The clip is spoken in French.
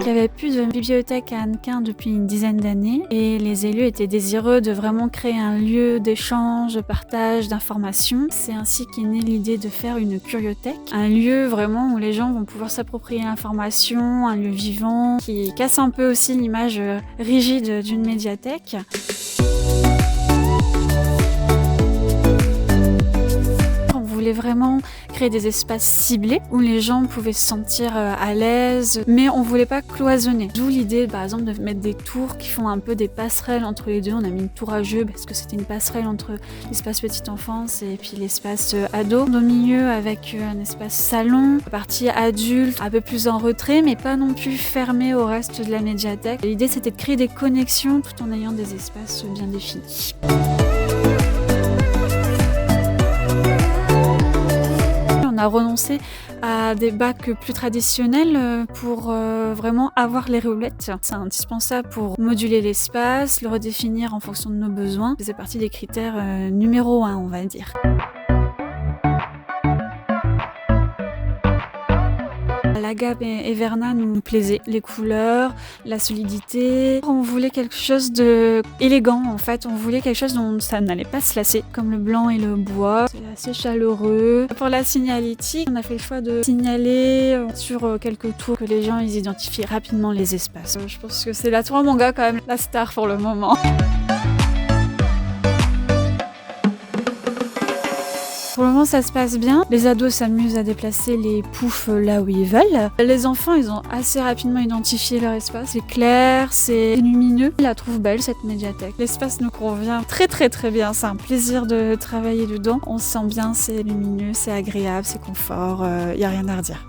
Il n'y avait plus de bibliothèque à Hannequin depuis une dizaine d'années et les élus étaient désireux de vraiment créer un lieu d'échange, de partage, d'information. C'est ainsi qu'est née l'idée de faire une curiothèque, un lieu vraiment où les gens vont pouvoir s'approprier l'information, un lieu vivant qui casse un peu aussi l'image rigide d'une médiathèque. On voulait vraiment créer des espaces ciblés où les gens pouvaient se sentir à l'aise, mais on voulait pas cloisonner. D'où l'idée, par exemple, de mettre des tours qui font un peu des passerelles entre les deux. On a mis une tour à jeu parce que c'était une passerelle entre l'espace petite enfance et puis l'espace ado. Au milieu, avec un espace salon, la partie adulte, un peu plus en retrait, mais pas non plus fermé au reste de la médiathèque. L'idée, c'était de créer des connexions tout en ayant des espaces bien définis. On a renoncé à des bacs plus traditionnels pour vraiment avoir les roulettes. C'est indispensable pour moduler l'espace, le redéfinir en fonction de nos besoins. C'est partie des critères numéro 1, on va dire. La gamme Everna nous plaisait, les couleurs, la solidité. On voulait quelque chose d'élégant en fait, on voulait quelque chose dont ça n'allait pas se lasser, comme le blanc et le bois. C'est assez chaleureux. Pour la signalétique, on a fait le choix de signaler sur quelques tours que les gens ils identifient rapidement les espaces. Je pense que c'est la tour Manga quand même la star pour le moment. Pour le moment, ça se passe bien. Les ados s'amusent à déplacer les poufs là où ils veulent. Les enfants, ils ont assez rapidement identifié leur espace. C'est clair, c'est lumineux. Ils la trouvent belle, cette médiathèque. L'espace nous convient très très très bien. C'est un plaisir de travailler dedans. On se sent bien, c'est lumineux, c'est agréable, c'est confort. Y a rien à redire.